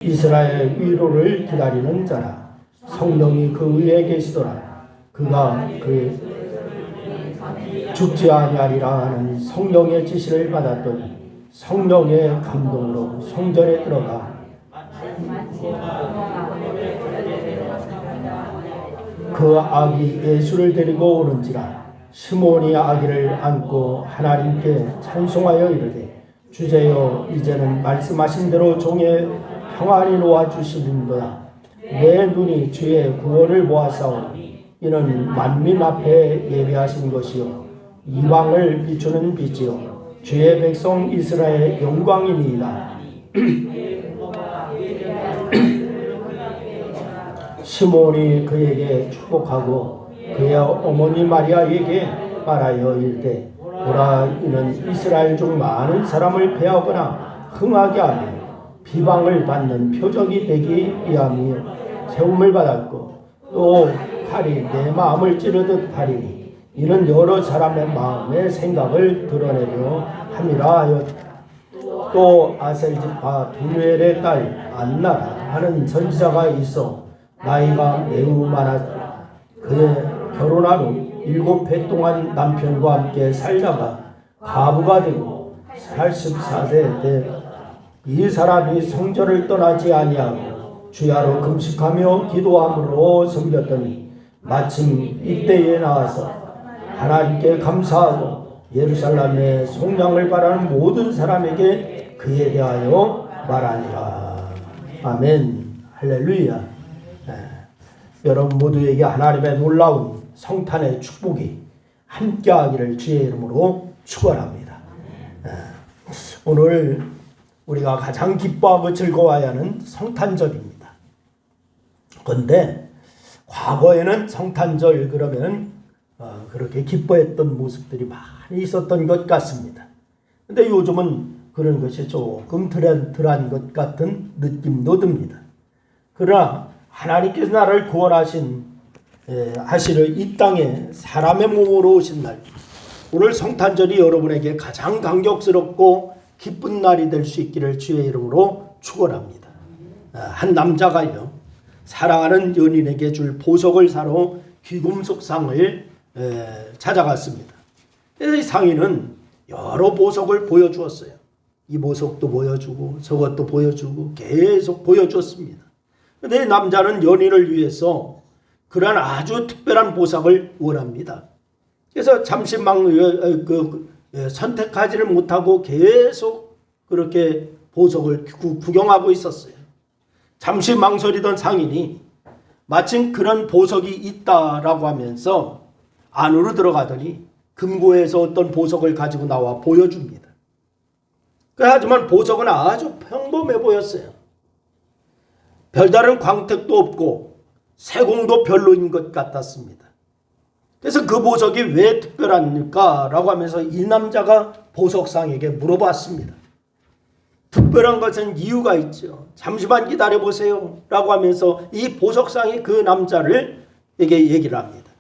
이스라엘 위로를 기다리는 자라. 성령이 그 위에 계시더라. 그가 그 죽지 아니하리라 하는 성령의 지시를 받았더니 성령의 감동으로 성전에 들어가 그 아기 예수를 데리고 오는지라. 시몬이 아기를 안고 하나님께 찬송하여 이르되 주제여 이제는 말씀하신 대로 종의 평안히 놓아주시는도다. 내 눈이 주의 구원을 보았사오니 이는 만민 앞에 예비하신 것이요 이방을 비추는 빛이요 주의 백성 이스라엘의 영광이니이다. 시몬이 그에게 축복하고 그의 어머니 마리아에게 말하여 이르되 보라 이는 이스라엘 중 많은 사람을 배하거나 흥하게 하며 비방을 받는 표적이 되기 위함이요 세움을 받았고 또 칼이 내 마음을 찌르듯 하리니 이는 여러 사람의 마음의 생각을 드러내려 함이라 하였다. 또 아셀지파 두누엘의 딸 안나라 하는 선지자가 있어 나이가 매우 많았다. 그의 결혼한 후 7해 동안 남편과 함께 살다가 과부가 되고 84세 때 이 사람이 성전을 떠나지 아니하고 주야로 금식하며 기도함으로 섬겼더니 마침 이때에 나와서 하나님께 감사하고 예루살렘의 속량을 바라는 모든 사람에게 그에 대하여 말하니라. 아멘. 할렐루야. 여러분 모두에게 하나님의 놀라운 성탄의 축복이 함께하기를 주의 이름으로 축원합니다. 오늘 우리가 가장 기뻐하고 즐거워해야 하는 성탄절입니다. 그런데 과거에는 성탄절 그러면 그렇게 기뻐했던 모습들이 많이 있었던 것 같습니다. 그런데 요즘은 그런 것이 조금 덜한 것 같은 느낌도 듭니다. 그러나 하나님께서 나를 구원하시는 이 땅에 사람의 몸으로 오신 날, 오늘 성탄절이 여러분에게 가장 감격스럽고 기쁜 날이 될 수 있기를 주의 이름으로 축원합니다. 한 남자가요 사랑하는 연인에게 줄 보석을 사러 귀금속 상을 찾아갔습니다. 이 상인은 여러 보석을 보여주었어요. 이 보석도 보여주고 저것도 보여주고 계속 보여줬습니다. 그런데 남자는 연인을 위해서 그러한 아주 특별한 보석을 원합니다. 그래서 잠시 선택하지를 못하고 계속 그렇게 보석을 구경하고 있었어요. 잠시 망설이던 상인이 마침 그런 보석이 있다라고 하면서 안으로 들어가더니 금고에서 어떤 보석을 가지고 나와 보여줍니다. 하지만 보석은 아주 평범해 보였어요. 별다른 광택도 없고 세공도 별로인 것 같았습니다. 그래서 그 보석이 왜 특별합니까? 하면서 이 남자가 보석상에게 물어봤습니다. 특별한 것은 이유가 있죠. 잠시만 기다려보세요. 라고 하면서 이 보석상이 그 남자를 얘기를 합니다.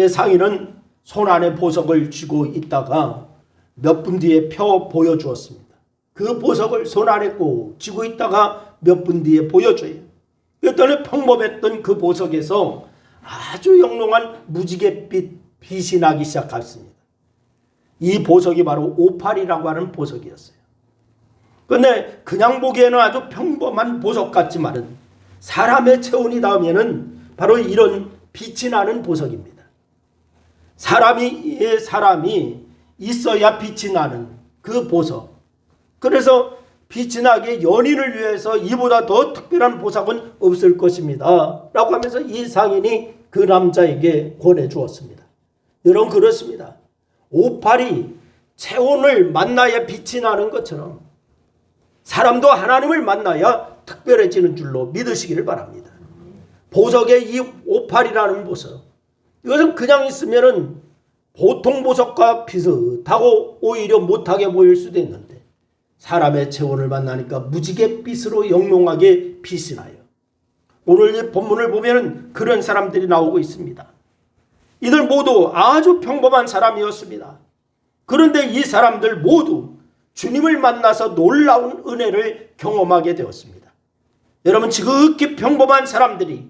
상인은 손 안에 보석을 쥐고 있다가 몇 분 뒤에 펴 보여주었습니다. 그 보석을 손 안에 꼭 쥐고 있다가 몇 분 뒤에 보여줘요. 그랬더니 평범했던 그 보석에서 아주 영롱한 무지갯빛이 나기 시작했습니다. 이 보석이 바로 오팔이라고 하는 보석이었어요. 그런데 그냥 보기에는 아주 평범한 보석 같지만은 사람의 체온이 닿으면은 바로 이런 빛이 나는 보석입니다. 사람이 있어야 빛이 나는 그 보석. 그래서 빛이 나게 연인을 위해서 이보다 더 특별한 보석은 없을 것입니다. 라고 하면서 이 상인이 그 남자에게 권해주었습니다. 여러분 그렇습니다. 오팔이 체온을 만나야 빛이 나는 것처럼 사람도 하나님을 만나야 특별해지는 줄로 믿으시기를 바랍니다. 보석의 이 오팔이라는 보석, 이것은 그냥 있으면은 보통 보석과 비슷하고 오히려 못하게 보일 수도 있는데 사람의 체온을 만나니까 무지갯빛으로 영롱하게 빛이 나요. 오늘 이 본문을 보면 그런 사람들이 나오고 있습니다. 이들 모두 아주 평범한 사람이었습니다. 그런데 이 사람들 모두 주님을 만나서 놀라운 은혜를 경험하게 되었습니다. 여러분, 지극히 평범한 사람들이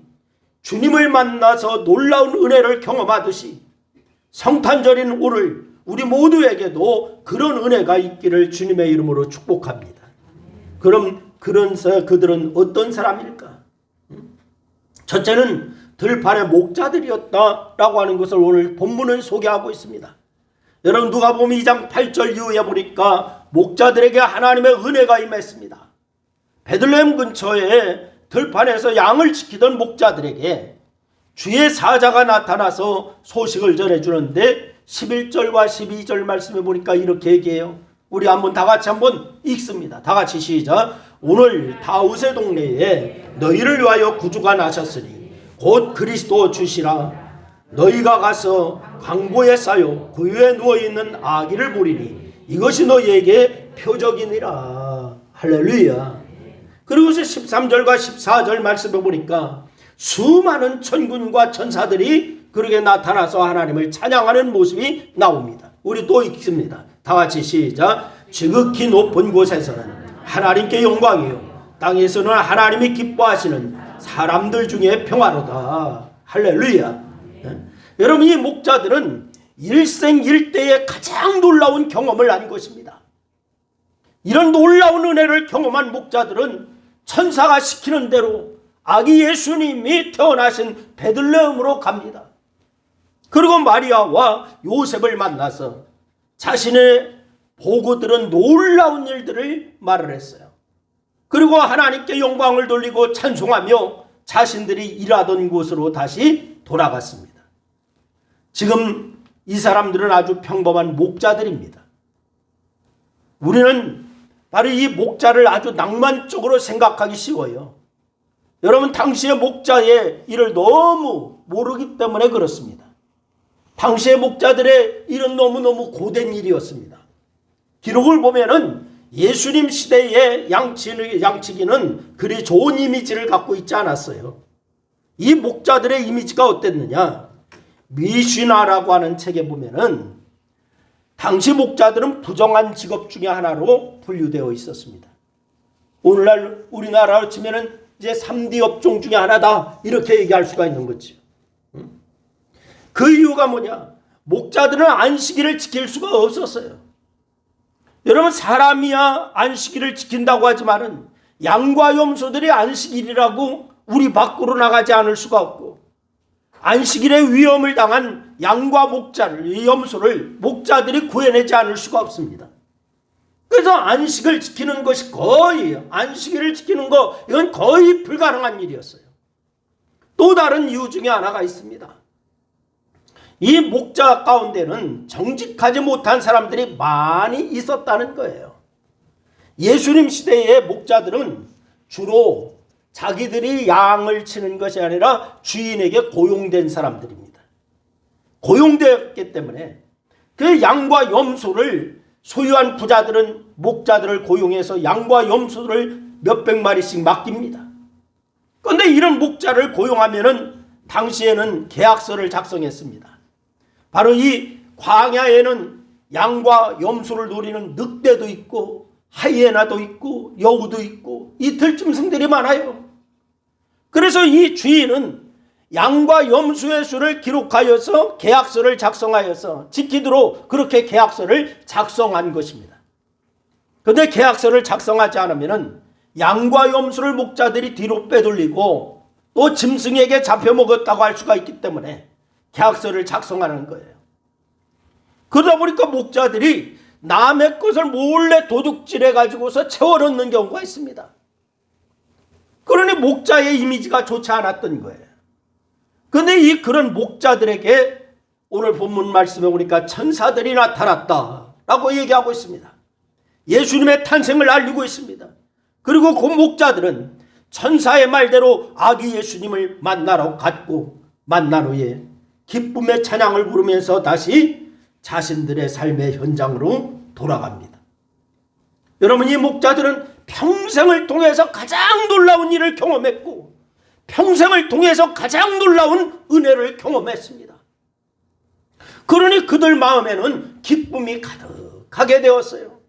주님을 만나서 놀라운 은혜를 경험하듯이 성탄절인 오늘 우리 모두에게도 그런 은혜가 있기를 주님의 이름으로 축복합니다. 그럼 그들은 어떤 사람일까? 첫째는 들판의 목자들이었다라고 하는 것을 오늘 본문은 소개하고 있습니다. 여러분, 누가복음 2장 8절 이후에 보니까 목자들에게 하나님의 은혜가 임했습니다. 베들레헴 근처에 들판에서 양을 지키던 목자들에게 주의 사자가 나타나서 소식을 전해주는데 11절과 12절 말씀에 보니까 이렇게 얘기해요. 우리 한번 다 같이 한번 읽습니다. 다 같이 시작. 오늘 다윗의 동네에 너희를 위하여 구주가 나셨으니 곧 그리스도 주시라. 너희가 가서 강보에 쌓여 그 위에 누워있는 아기를 보리니 이것이 너희에게 표적이니라. 할렐루야. 그리고 13절과 14절 말씀에 보니까 수많은 천군과 천사들이 그렇게 나타나서 하나님을 찬양하는 모습이 나옵니다. 우리 또 읽습니다. 다 같이 시작. 지극히 높은 곳에서는 하나님께 영광이요 땅에서는 하나님이 기뻐하시는 사람들 중에 평화로다. 할렐루야. 여러분, 이 목자들은 일생일대의 가장 놀라운 경험을 한 것입니다. 이런 놀라운 은혜를 경험한 목자들은 천사가 시키는 대로 아기 예수님이 태어나신 베들레헴으로 갑니다. 그리고 마리아와 요셉을 만나서 자신의 보고 들은 놀라운 일들을 말을 했어요. 그리고 하나님께 영광을 돌리고 찬송하며 자신들이 일하던 곳으로 다시 돌아갔습니다. 지금 이 사람들은 아주 평범한 목자들입니다. 우리는 바로 이 목자를 아주 낭만적으로 생각하기 쉬워요. 여러분, 당시의 목자의 일을 너무 모르기 때문에 그렇습니다. 당시의 목자들의 일은 너무너무 고된 일이었습니다. 기록을 보면은 예수님 시대의 양치기는 그리 좋은 이미지를 갖고 있지 않았어요. 이 목자들의 이미지가 어땠느냐? 미시나라고 하는 책에 보면은 당시 목자들은 부정한 직업 중에 하나로 분류되어 있었습니다. 오늘날 우리나라로 치면은 이제 3D 업종 중에 하나다, 이렇게 얘기할 수가 있는 거죠. 그 이유가 뭐냐? 목자들은 안식일을 지킬 수가 없었어요. 여러분, 사람이야 안식일을 지킨다고 하지만은 양과 염소들이 안식일이라고 우리 밖으로 나가지 않을 수가 없고, 안식일의 위험을 당한 양과 염소를 목자들이 구해내지 않을 수가 없습니다. 그래서 안식을 지키는 것이 안식일을 지키는 거, 이건 거의 불가능한 일이었어요. 또 다른 이유 중에 하나가 있습니다. 이 목자 가운데는 정직하지 못한 사람들이 많이 있었다는 거예요. 예수님 시대의 목자들은 주로 자기들이 양을 치는 것이 아니라 주인에게 고용된 사람들입니다. 고용되었기 때문에 그 양과 염소를 소유한 부자들은 목자들을 고용해서 양과 염소를 몇백 마리씩 맡깁니다. 그런데 이런 목자를 고용하면은 당시에는 계약서를 작성했습니다. 바로 이 광야에는 양과 염소를 노리는 늑대도 있고 하이에나도 있고 여우도 있고 이 들짐승들이 많아요. 그래서 이 주인은 양과 염소의 수를 기록하여서 계약서를 작성하여서 지키도록 그렇게 계약서를 작성한 것입니다. 그런데 계약서를 작성하지 않으면 양과 염소를 목자들이 뒤로 빼돌리고 또 짐승에게 잡혀먹었다고 할 수가 있기 때문에 계약서를 작성하는 거예요. 그러다 보니까 목자들이 남의 것을 몰래 도둑질해 가지고서 채워 넣는 경우가 있습니다. 그러니 목자의 이미지가 좋지 않았던 거예요. 그런데 그런 목자들에게 오늘 본문 말씀에 보니까 천사들이 나타났다라고 얘기하고 있습니다. 예수님의 탄생을 알리고 있습니다. 그리고 그 목자들은 천사의 말대로 아기 예수님을 만나러 갔고 만난 후에 기쁨의 찬양을 부르면서 다시 자신들의 삶의 현장으로 돌아갑니다. 여러분, 이 목자들은 평생을 통해서 가장 놀라운 일을 경험했고 평생을 통해서 가장 놀라운 은혜를 경험했습니다. 그러니 그들 마음에는 기쁨이 가득하게 되었어요.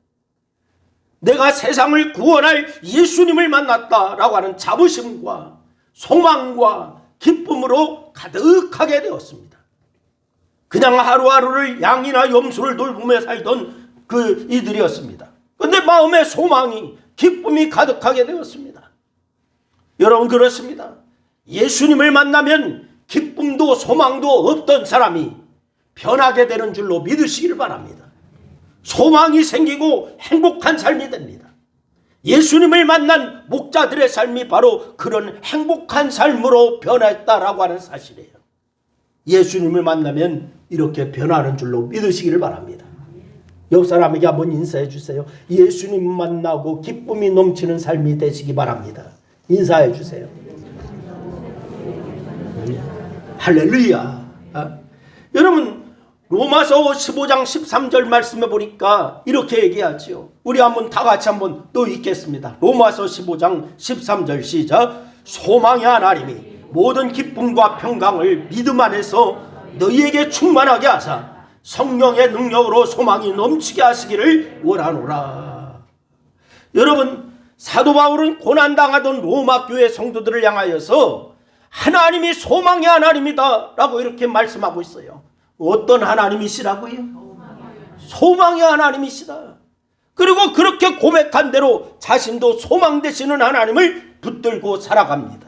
내가 세상을 구원할 예수님을 만났다라고 하는 자부심과 소망과 기쁨으로 가득하게 되었습니다. 그냥 하루하루를 양이나 염소를 돌보며 살던 그 이들이었습니다. 그런데 마음에 소망이, 기쁨이 가득하게 되었습니다. 여러분, 그렇습니다. 예수님을 만나면 기쁨도 소망도 없던 사람이 변하게 되는 줄로 믿으시길 바랍니다. 소망이 생기고 행복한 삶이 됩니다. 예수님을 만난 목자들의 삶이 바로 그런 행복한 삶으로 변했다라고 하는 사실이에요. 예수님을 만나면 이렇게 변하는 줄로 믿으시기를 바랍니다. 옆 사람에게 한번 인사해 주세요. 예수님 만나고 기쁨이 넘치는 삶이 되시기 바랍니다. 인사해 주세요. 할렐루야. 여러분, 로마서 15장 13절 말씀에 보니까 이렇게 얘기하지요. 우리 한번 다 같이 한번 또 읽겠습니다. 로마서 15장 13절 시작. 소망의 하나님이 모든 기쁨과 평강을 믿음 안에서 너희에게 충만하게 하사 성령의 능력으로 소망이 넘치게 하시기를 원하노라. 여러분, 사도 바울은 고난당하던 로마 교회 성도들을 향하여서 하나님이 소망의 하나님이다 라고 이렇게 말씀하고 있어요. 어떤 하나님이시라고요? 소망의 하나님이시다. 그리고 그렇게 고백한 대로 자신도 소망 되시는 하나님을 붙들고 살아갑니다.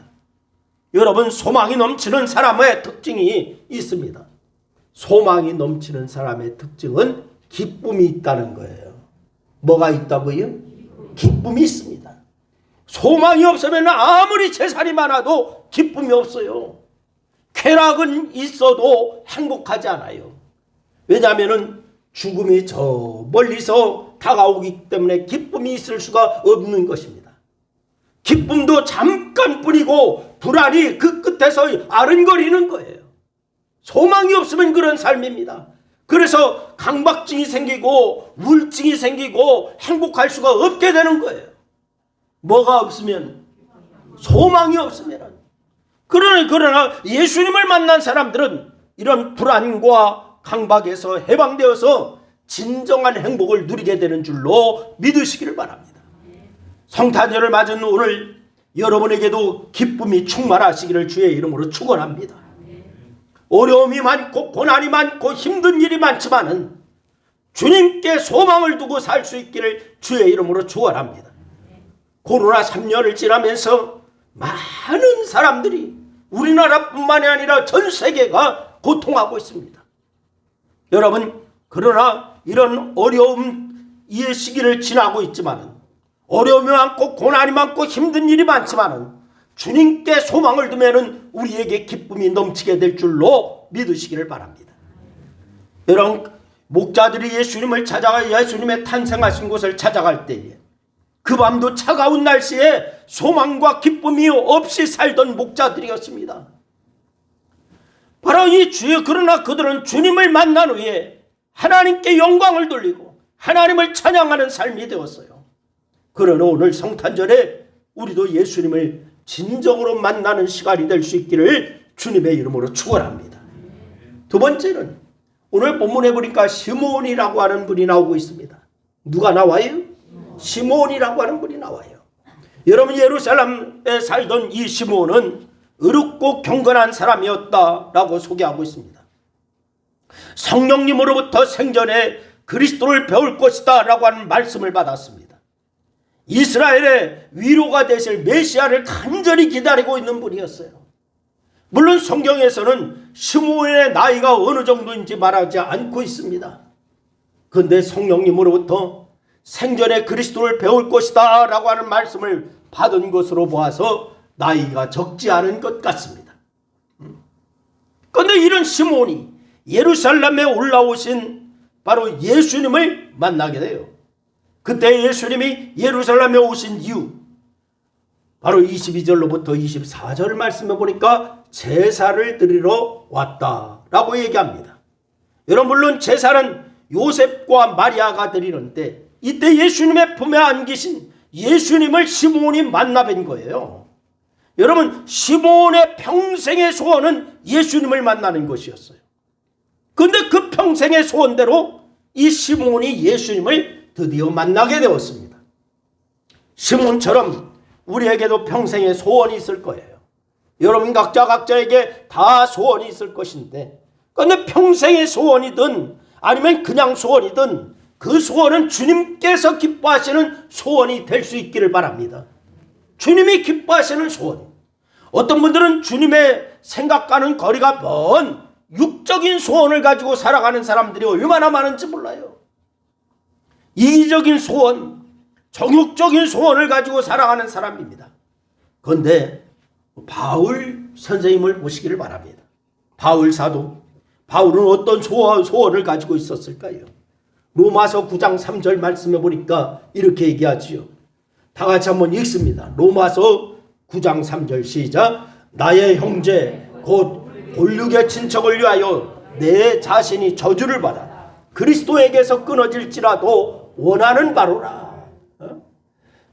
여러분, 소망이 넘치는 사람의 특징이 있습니다. 소망이 넘치는 사람의 특징은 기쁨이 있다는 거예요. 뭐가 있다고요? 기쁨이 있습니다. 소망이 없으면 아무리 재산이 많아도 기쁨이 없어요. 쾌락은 있어도 행복하지 않아요. 왜냐하면 죽음이 저 멀리서 다가오기 때문에 기쁨이 있을 수가 없는 것입니다. 기쁨도 잠깐뿐이고 불안이 그 끝에서 아른거리는 거예요. 소망이 없으면 그런 삶입니다. 그래서 강박증이 생기고 우울증이 생기고 행복할 수가 없게 되는 거예요. 뭐가 없으면? 소망이 없으면. 그러나 예수님을 만난 사람들은 이런 불안과 강박에서 해방되어서 진정한 행복을 누리게 되는 줄로 믿으시기를 바랍니다. 성탄절을 맞은 오늘 여러분에게도 기쁨이 충만하시기를 주의 이름으로 축원합니다. 어려움이 많고 고난이 많고 힘든 일이 많지만은 주님께 소망을 두고 살 수 있기를 주의 이름으로 축원합니다. 코로나 3년을 지나면서 많은 사람들이 우리나라뿐만이 아니라 전 세계가 고통하고 있습니다. 여러분, 그러나 이런 어려움의 시기를 지나고 있지만은, 어려움이 많고 고난이 많고 힘든 일이 많지만은 주님께 소망을 두면은 우리에게 기쁨이 넘치게 될 줄로 믿으시기를 바랍니다. 여러분, 목자들이 예수님을 찾아가 예수님의 탄생하신 곳을 찾아갈 때에 그 밤도 차가운 날씨에 소망과 기쁨이 없이 살던 목자들이었습니다. 바로 이 주여, 그러나 그들은 주님을 만난 후에 하나님께 영광을 돌리고 하나님을 찬양하는 삶이 되었어요. 그러나 오늘 성탄절에 우리도 예수님을 진정으로 만나는 시간이 될 수 있기를 주님의 이름으로 축원합니다. 두 번째는 오늘 본문에 보니까 시몬이라고 하는 분이 나오고 있습니다. 누가 나와요? 시몬이라고 하는 분이 나와요. 여러분, 예루살렘에 살던 이 시몬은 의롭고 경건한 사람이었다라고 소개하고 있습니다. 성령님으로부터 생전에 그리스도를 배울 것이다 라고 하는 말씀을 받았습니다. 이스라엘의 위로가 되실 메시아를 간절히 기다리고 있는 분이었어요. 물론 성경에서는 시몬의 나이가 어느 정도인지 말하지 않고 있습니다. 그런데 성령님으로부터 생전에 그리스도를 배울 것이다 라고 하는 말씀을 받은 것으로 보아서 나이가 적지 않은 것 같습니다. 그런데 이런 시몬이 예루살렘에 올라오신 바로 예수님을 만나게 돼요. 그때 예수님이 예루살렘에 오신 이유, 바로 22절로부터 24절 말씀해 보니까 제사를 드리러 왔다라고 얘기합니다. 여러분, 물론 제사는 요셉과 마리아가 드리는데 이때 예수님의 품에 안기신 예수님을 시몬이 만나뵌 거예요. 여러분, 시몬의 평생의 소원은 예수님을 만나는 것이었어요. 그런데 그 평생의 소원대로 이 시몬이 예수님을 드디어 만나게 되었습니다. 시몬처럼 우리에게도 평생의 소원이 있을 거예요. 여러분 각자에게 다 소원이 있을 것인데, 그런데 평생의 소원이든 아니면 그냥 소원이든 그 소원은 주님께서 기뻐하시는 소원이 될 수 있기를 바랍니다. 주님이 기뻐하시는 소원. 어떤 분들은 주님의 생각과는 거리가 먼 육적인 소원을 가지고 살아가는 사람들이 얼마나 많은지 몰라요. 이기적인 소원, 정욕적인 소원을 가지고 살아가는 사람입니다. 그런데 바울 선생님을 보시기를 바랍니다. 바울 사도, 바울은 어떤 소원을 가지고 있었을까요? 로마서 9장 3절 말씀해 보니까 이렇게 얘기하지요. 다 같이 한번 읽습니다. 로마서 9장 3절 시작. 나의 형제 곧 본육의 친척을 위하여 내 자신이 저주를 받아 그리스도에게서 끊어질지라도 원하는 바로라.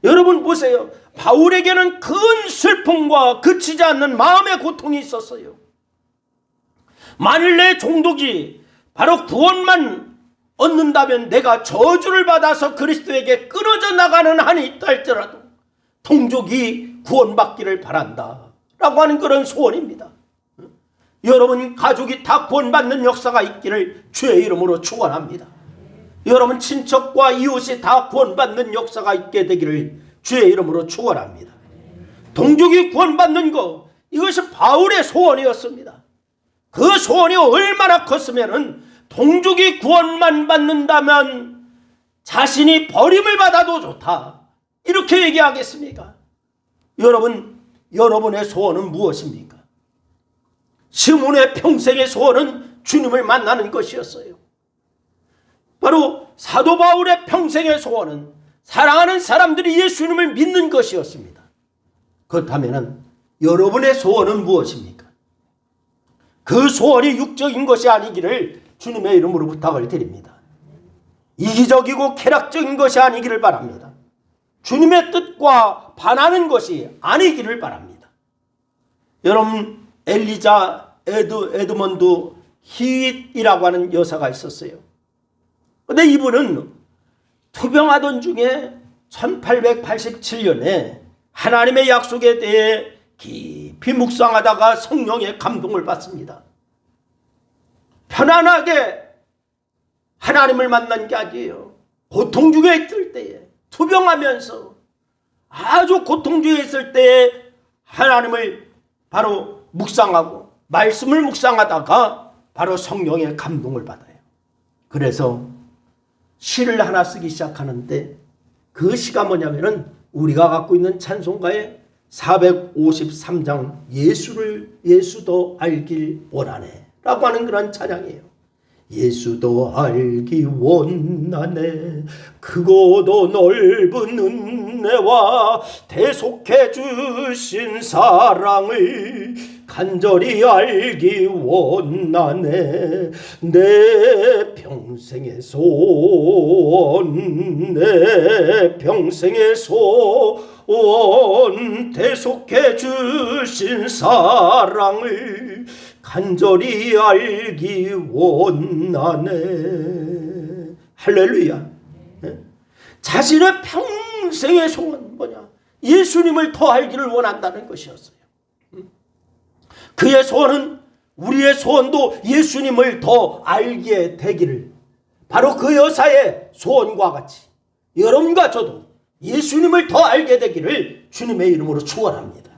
여러분 보세요. 바울에게는 큰 슬픔과 그치지 않는 마음의 고통이 있었어요. 만일 내 종독이 바로 구원만 얻는다면 내가 저주를 받아서 그리스도에게 끊어져 나가는 한이 있다 할지라도 동족이 구원받기를 바란다 라고 하는 그런 소원입니다. 여러분 가족이 다 구원받는 역사가 있기를 주의 이름으로 축원합니다. 여러분 친척과 이웃이 다 구원받는 역사가 있게 되기를 주의 이름으로 축원합니다. 동족이 구원받는 것, 이것이 바울의 소원이었습니다. 그 소원이 얼마나 컸으면 동족이 구원만 받는다면 자신이 버림을 받아도 좋다, 이렇게 얘기하겠습니까? 여러분, 여러분의 소원은 무엇입니까? 시몬의 평생의 소원은 주님을 만나는 것이었어요. 바로 사도 바울의 평생의 소원은 사랑하는 사람들이 예수님을 믿는 것이었습니다. 그렇다면 여러분의 소원은 무엇입니까? 그 소원이 육적인 것이 아니기를 주님의 이름으로 부탁을 드립니다. 이기적이고 쾌락적인 것이 아니기를 바랍니다. 주님의 뜻과 반하는 것이 아니기를 바랍니다. 여러분 엘리자 에드먼드 히윗이라고 하는 여사가 있었어요. 그런데 이분은 투병하던 중에 1887년에 하나님의 약속에 대해 깊이 묵상하다가 성령의 감동을 받습니다. 편안하게 하나님을 만난 게 아니에요. 고통 중에 있을 때에, 투병하면서 아주 고통 중에 있을 때에 하나님을 바로 묵상하고 말씀을 묵상하다가 바로 성령의 감동을 받아요. 그래서 시를 하나 쓰기 시작하는데 그 시가 뭐냐면은 우리가 갖고 있는 찬송가의 453장 예수도 알길 원하네 라고 하는 그런 찬양이에요. 예수도 알기 원하네 크고도 넓은 은혜와 대속해 주신 사랑을 간절히 알기 원하네 내 평생의 소원 내 평생의 소원 대속해 주신 사랑을 간절히 알기 원하네. 할렐루야. 자신의 평생의 소원 뭐냐? 예수님을 더 알기를 원한다는 것이었어요. 그의 소원은 우리의 소원도 예수님을 더 알게 되기를, 바로 그 여사의 소원과 같이 여러분과 저도 예수님을 더 알게 되기를 주님의 이름으로 축원합니다.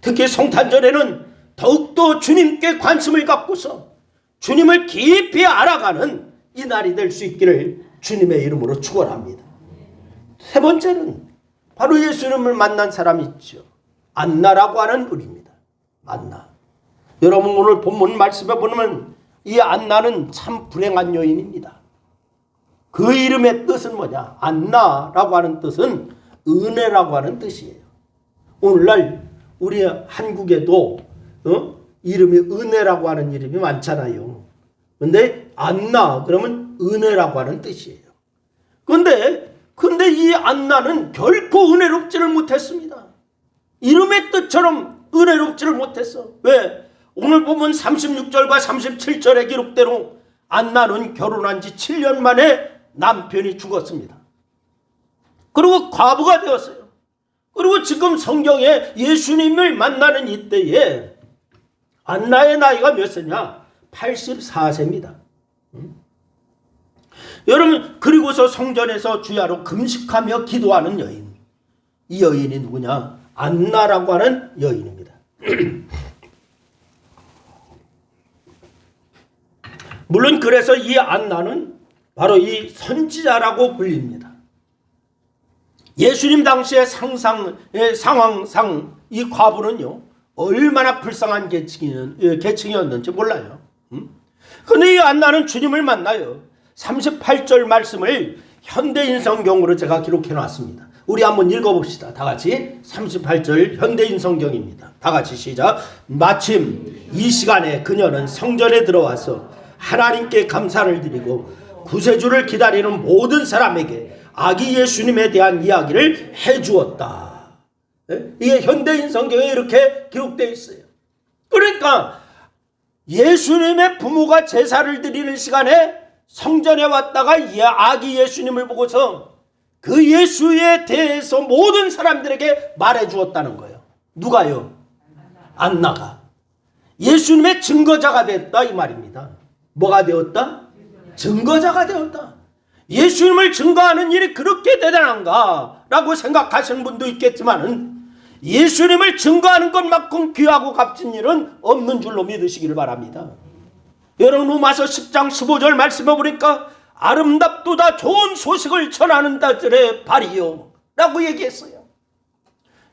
특히 성탄절에는 더욱더 주님께 관심을 갖고서 주님을 깊이 알아가는 이 날이 될 수 있기를 주님의 이름으로 축원합니다. 세 번째는 바로 예수님을 만난 사람이 있죠. 안나라고 하는 분입니다. 안나. 여러분 오늘 본문 말씀에 보면 이 안나는 참 불행한 여인입니다. 그 이름의 뜻은 뭐냐? 안나라고 하는 뜻은 은혜라고 하는 뜻이에요. 오늘날 우리 한국에도 이름이 은혜라고 하는 이름이 많잖아요. 근데 안나 그러면 은혜라고 하는 뜻이에요. 근데 이 안나는 결코 은혜롭지를 못했습니다. 이름의 뜻처럼 은혜롭지를 못했어. 왜? 오늘 보면 36절과 37절의 기록대로 안나는 결혼한 지 7년 만에 남편이 죽었습니다. 그리고 과부가 되었어요. 그리고 지금 성경에 예수님을 만나는 이때에 안나의 나이가 몇 세냐? 84세입니다. 여러분, 그리고서 성전에서 주야로 금식하며 기도하는 여인. 이 여인이 누구냐? 안나라고 하는 여인입니다. 물론 그래서 이 안나는 바로 이 선지자라고 불립니다. 예수님 당시의 상황상 이 과부는요, 얼마나 불쌍한 계층이었는지 몰라요. 그런데 이 안나는 주님을 만나요. 38절 말씀을 현대인 성경으로 제가 기록해 놨습니다. 우리 한번 읽어봅시다. 다 같이 38절 현대인 성경입니다. 다 같이 시작. 마침 이 시간에 그녀는 성전에 들어와서 하나님께 감사를 드리고 구세주를 기다리는 모든 사람에게 아기 예수님에 대한 이야기를 해주었다. 이게 현대인 성경에 이렇게 기록되어 있어요. 그러니까 예수님의 부모가 제사를 드리는 시간에 성전에 왔다가 아기 예수님을 보고서 그 예수에 대해서 모든 사람들에게 말해주었다는 거예요. 누가요? 안나가. 예수님의 증거자가 됐다 이 말입니다. 뭐가 되었다? 증거자가 되었다. 예수님을 증거하는 일이 그렇게 대단한가 라고 생각하시는 분도 있겠지만은 예수님을 증거하는 것만큼 귀하고 값진 일은 없는 줄로 믿으시기를 바랍니다. 여러분, 로마서 10장 15절 말씀해 보니까 아름답도다 좋은 소식을 전하는 자들의 발이요 라고 얘기했어요.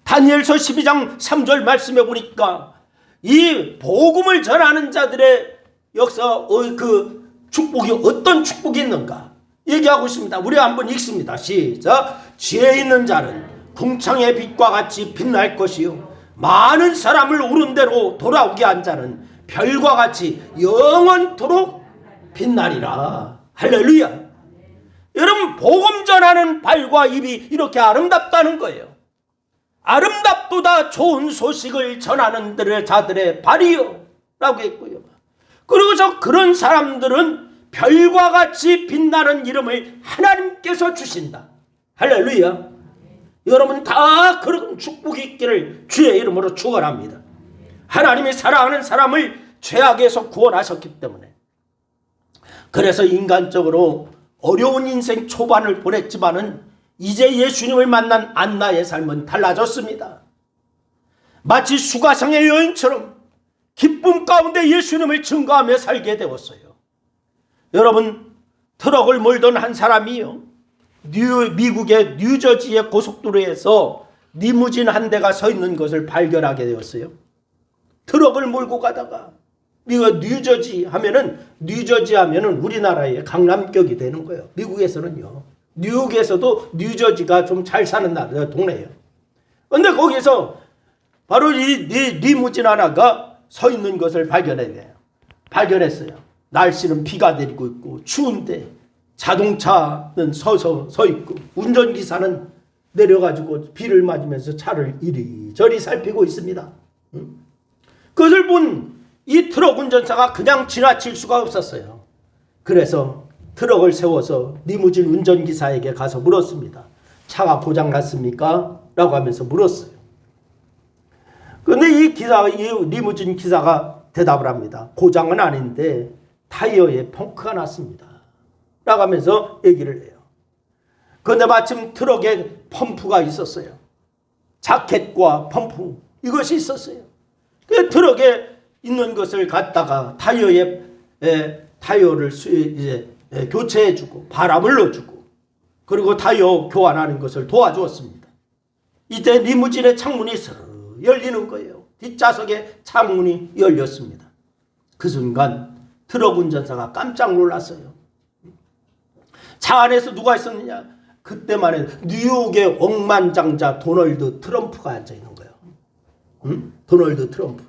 다니엘서 12장 3절 말씀해 보니까 이 복음을 전하는 자들의 역사, 그 축복이 어떤 축복이 있는가 얘기하고 있습니다. 우리 한번 읽습니다. 시작. 지혜 있는 자는 궁창의 빛과 같이 빛날 것이요 많은 사람을 옳은 대로 돌아오게 한 자는 별과 같이 영원토록 빛나리라. 할렐루야. 여러분, 복음 전하는 발과 입이 이렇게 아름답다는 거예요. 아름답도다 좋은 소식을 전하는 자들의 발이요 라고 했고요. 그리고서 그런 사람들은 별과 같이 빛나는 이름을 하나님께서 주신다. 할렐루야. 여러분, 다 그런 축복이 있기를 주의 이름으로 축원합니다. 하나님이 사랑하는 사람을 죄악에서 구원하셨기 때문에. 그래서 인간적으로 어려운 인생 초반을 보냈지만은 이제 예수님을 만난 안나의 삶은 달라졌습니다. 마치 수가성의 여인처럼 기쁨 가운데 예수님을 증거하며 살게 되었어요. 여러분, 트럭을 몰던 한 사람이요, 미국의 뉴저지의 고속도로에서 리무진 한 대가 서 있는 것을 발견하게 되었어요. 트럭을 몰고 가다가 미국 뉴저지 하면은 우리나라의 강남격이 되는 거예요. 미국에서는요. 뉴욕에서도 뉴저지가 좀 잘 사는 동네예요. 그런데 거기서 바로 이 리무진 하나가 서 있는 것을 발견했어요. 날씨는 비가 내리고 있고 추운데 자동차는 서 있고 운전기사는 내려가지고 비를 맞으면서 차를 이리저리 살피고 있습니다. 그것을 본 이 트럭 운전사가 그냥 지나칠 수가 없었어요. 그래서 트럭을 세워서 리무진 운전기사에게 가서 물었습니다. 차가 고장났습니까? 라고 하면서 물었어요. 그런데 이 리무진 기사가 대답을 합니다. 고장은 아닌데 타이어에 펑크가 났습니다. 라고 하면서 얘기를 해요. 그런데 마침 트럭에 펌프가 있었어요. 자켓과 펌프, 이것이 있었어요. 그 트럭에 있는 것을 갖다가 타이어를 이제 교체해주고 바람을 넣어주고 그리고 타이어 교환하는 것을 도와주었습니다. 이때 리무진의 창문이 스르 열리는 거예요. 뒷좌석의 창문이 열렸습니다. 그 순간 트럭 운전사가 깜짝 놀랐어요. 차 안에서 누가 있었느냐? 그때만 해도 뉴욕의 억만장자 도널드 트럼프가 앉아있는 거예요. 도널드 트럼프.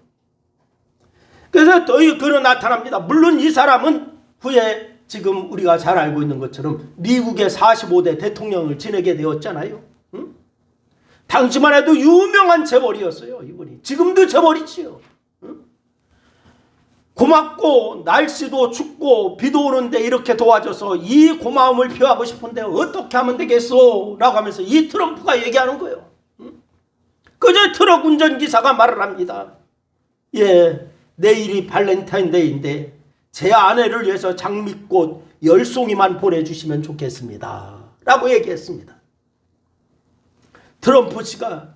그래서 그로 나타납니다. 물론 이 사람은 후에 지금 우리가 잘 알고 있는 것처럼 미국의 45대 대통령을 지내게 되었잖아요. 당시만 해도 유명한 재벌이었어요. 이분이. 지금도 재벌이지요. 고맙고 날씨도 춥고 비도 오는데 이렇게 도와줘서 이 고마움을 표하고 싶은데 어떻게 하면 되겠소? 라고 하면서 이 트럼프가 얘기하는 거예요. 그저 트럭 운전기사가 말을 합니다. 예, 내일이 발렌타인데이인데 제 아내를 위해서 장미꽃 10송이만 보내주시면 좋겠습니다 라고 얘기했습니다. 트럼프 씨가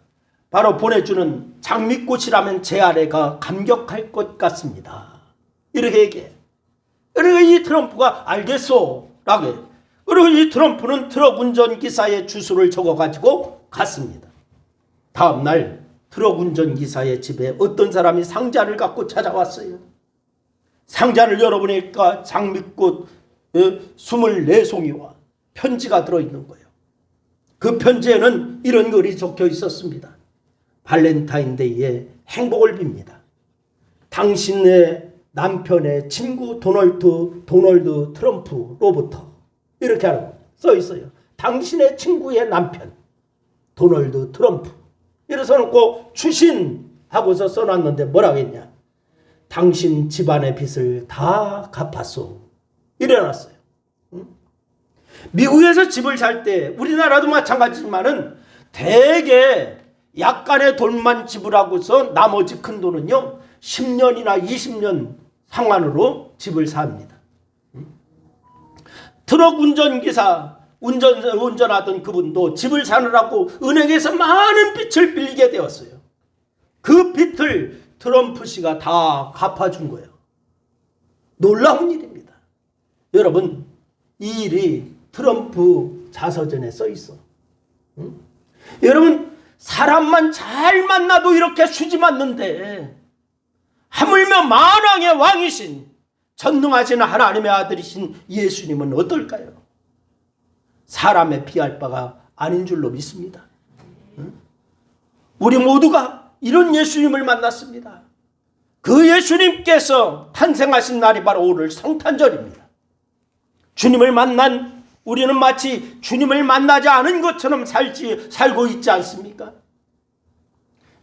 바로 보내주는 장미꽃이라면 제 아내가 감격할 것 같습니다 이렇게 얘기해요. 그리고 이 트럼프가 알겠소 라고 해요. 그리고 이 트럼프는 트럭 운전기사의 주소를 적어가지고 갔습니다. 다음날 트럭 운전기사의 집에 어떤 사람이 상자를 갖고 찾아왔어요. 상자를 열어보니까 장미꽃 24송이와 편지가 들어있는 거예요. 그 편지에는 이런 글이 적혀 있었습니다. 발렌타인데이에 행복을 빕니다. 당신의 남편의 친구 도널드 트럼프로부터 이렇게 하라고 써 있어요. 당신의 친구의 남편 도널드 트럼프 이렇게 써놓고 추신하고서 써놨는데 뭐라고 했냐. 당신 집안의 빚을 다 갚았소. 이래놨어요. 미국에서 집을 살 때 우리나라도 마찬가지지만은 대개 약간의 돈만 지불하고서 나머지 큰 돈은요 10년이나 20년 상환으로 집을 삽니다. 트럭 운전기사 운전하던 그분도 집을 사느라고 은행에서 많은 빚을 빌리게 되었어요. 그 빚을 트럼프 씨가 다 갚아준 거예요. 놀라운 일입니다. 여러분, 이 일이 트럼프 자서전에 써 있어. 응? 여러분, 사람만 잘 만나도 이렇게 수지 맞는데 하물며 만왕의 왕이신 전능하신 하나님의 아들이신 예수님은 어떨까요? 사람의 피할 바가 아닌 줄로 믿습니다. 응? 우리 모두가 이런 예수님을 만났습니다. 그 예수님께서 탄생하신 날이 바로 오늘 성탄절입니다. 주님을 만난 우리는 마치 주님을 만나지 않은 것처럼 살고 있지 않습니까?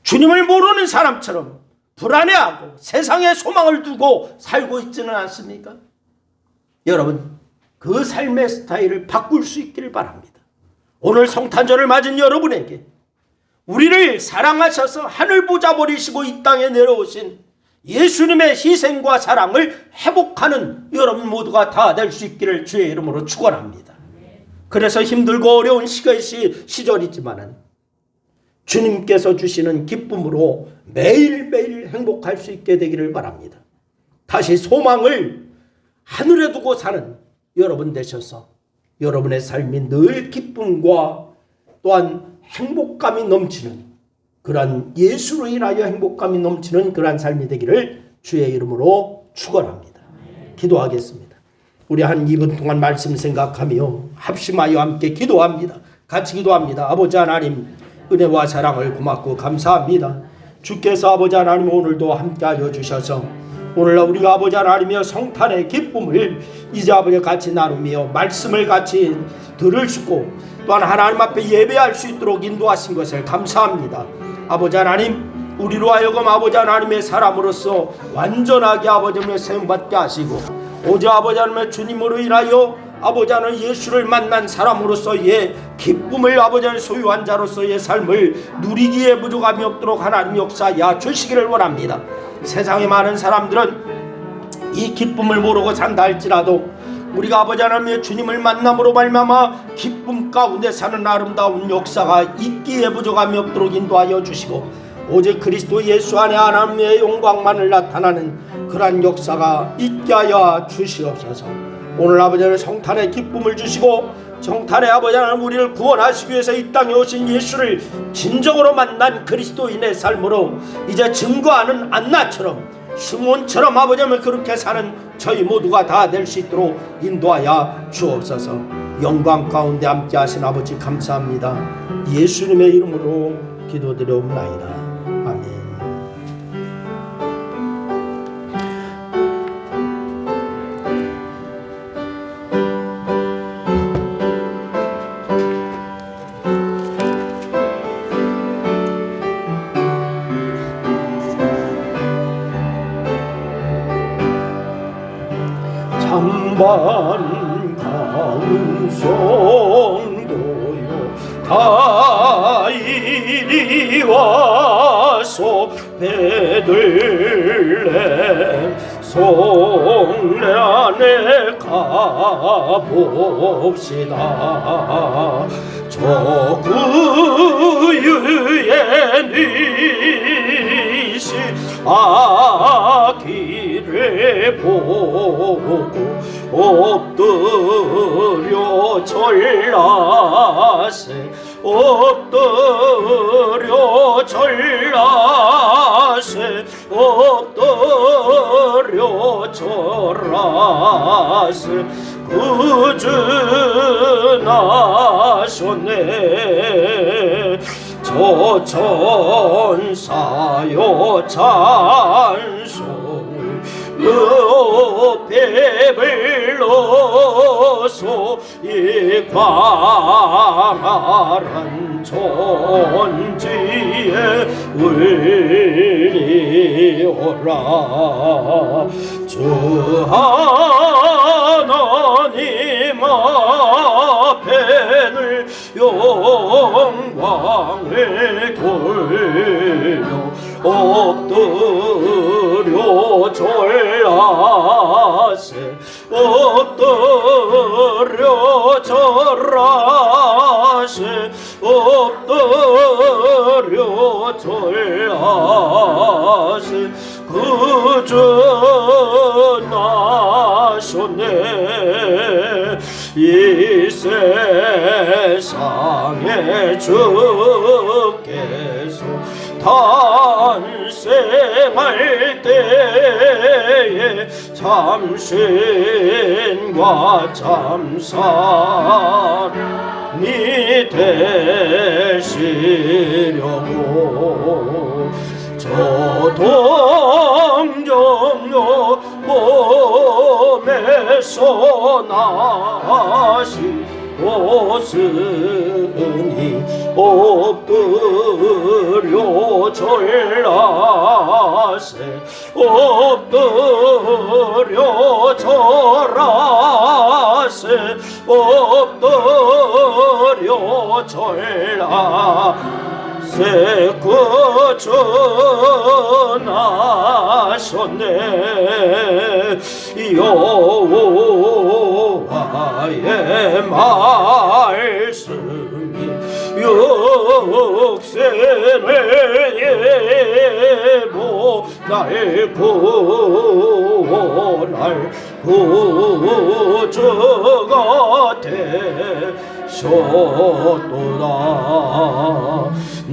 주님을 모르는 사람처럼 불안해하고 세상에 소망을 두고 살고 있지는 않습니까? 여러분, 그 삶의 스타일을 바꿀 수 있기를 바랍니다. 오늘 성탄절을 맞은 여러분에게 우리를 사랑하셔서 하늘 보자 버리시고 이 땅에 내려오신 예수님의 희생과 사랑을 회복하는 여러분 모두가 다 될 수 있기를 주의 이름으로 축원합니다. 그래서 힘들고 어려운 시절이지만은 주님께서 주시는 기쁨으로 매일매일 행복할 수 있게 되기를 바랍니다. 다시 소망을 하늘에 두고 사는 여러분 되셔서 여러분의 삶이 늘 기쁨과 또한 행복감이 넘치는 그러한 예수로 인하여 행복감이 넘치는 그러한 삶이 되기를 주의 이름으로 축원합니다. 기도하겠습니다. 우리 한 2분 동안 말씀 생각하며 합심하여 함께 기도합니다. 같이 기도합니다. 아버지 하나님, 은혜와 사랑을 고맙고 감사합니다. 주께서 아버지 하나님 오늘도 함께하여 주셔서 오늘 우리가 아버지 하나님의 성탄의 기쁨을 이제 아버지 같이 나누며 말씀을 같이 들을 수 있고 또한 하나님 앞에 예배할 수 있도록 인도하신 것을 감사합니다. 아버지 하나님, 우리로 하여금 아버지 하나님의 사람으로서 완전하게 아버지 하나님의 세움받게 하시고 오직 아버지 하나님의 주님으로 인하여 아버지 하나님 예수를 만난 사람으로서의 기쁨을 아버지 하나님 소유한 자로서의 삶을 누리기에 부족함이 없도록 하나님 역사하여 주시기를 원합니다. 세상에 많은 사람들은 이 기쁨을 모르고 산다 할지라도 우리가 아버지 하나님의 주님을 만남으로 말미암아 기쁨 가운데 사는 아름다운 역사가 있기에 부족함이 없도록 인도하여 주시고 오직 그리스도 예수 안에 하나님의 영광만을 나타나는 그러한 역사가 있게 하여 주시옵소서. 오늘 아버지 하나님 성탄의 기쁨을 주시고 성탄의 아버지 하나님 우리를 구원하시기 위해서 이 땅에 오신 예수를 진정으로 만난 그리스도인의 삶으로 이제 증거하는 안나처럼 시몬처럼 아버지 하나님 그렇게 사는 저희 모두가 다 될 수 있도록 인도하여 주옵소서. 영광 가운데 함께 하신 아버지 감사합니다. 예수님의 이름으로 기도드려옵나이다. 아멘. 장반 가운 성도여 다 이리 와 들래 송내 안에 가봅시다. 저 구유에 니시 아기를 보고 엎드려 절라세 엎드려 절라세 엎드려 절라세 구주나셨네. 저 천사여 찬송을 옆에 불러서 이 광활한 천지에 울리오라. 주 하나님 앞에는 영광을 돌려 엎드려 절라세 엎드려 절라세 엎드려 절라세 구주 나셨네. 이 세상에 주께서 탄생할 때에 참신과 참사람이 되시려고 저 동정녀 몸에서 나신 옷으니 엎드려 절라세 엎드려 절라세 엎드려 절라세 구주 나셨네. 여호와의 말씀이 육신을 예보 날 구원할 구주가 되셨도다.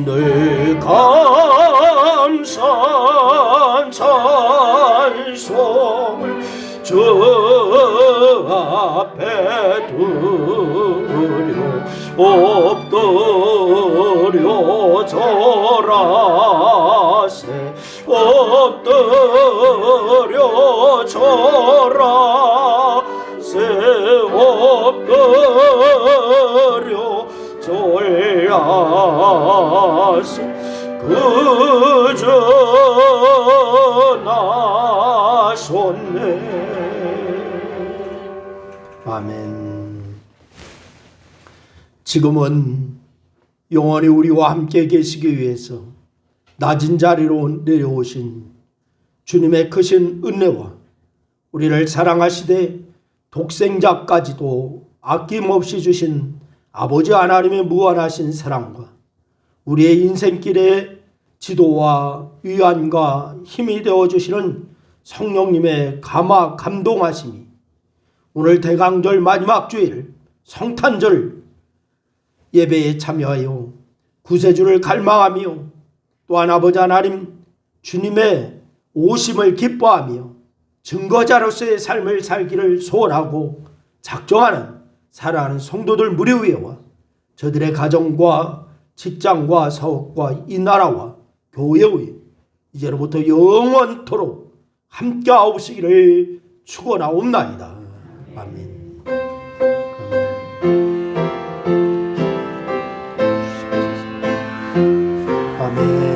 늘 감사한 찬송을 주 앞에 두려 엎드려 절하세 엎드려 절하세 엎드려 절하세 구주 나셨네. 아멘. 지금은 영원히 우리와 함께 계시기 위해서 낮은 자리로 내려오신 주님의 크신 은혜와 우리를 사랑하시되 독생자까지도 아낌없이 주신 아버지 하나님의 무한하신 사랑과 우리의 인생길의 지도와 위안과 힘이 되어주시는 성령님의 감화 감동하심이 오늘 대강절 마지막 주일 성탄절 예배에 참여하여 구세주를 갈망하며 또한 아버지 하나님 주님의 오심을 기뻐하며 증거자로서의 삶을 살기를 소원하고 작정하는 사랑하는 성도들 무리 위에와 저들의 가정과 직장과 사업과 이 나라와 교회의 이제로부터 영원토록 함께하옵시기를 축원하옵나이다. 아멘. 아멘.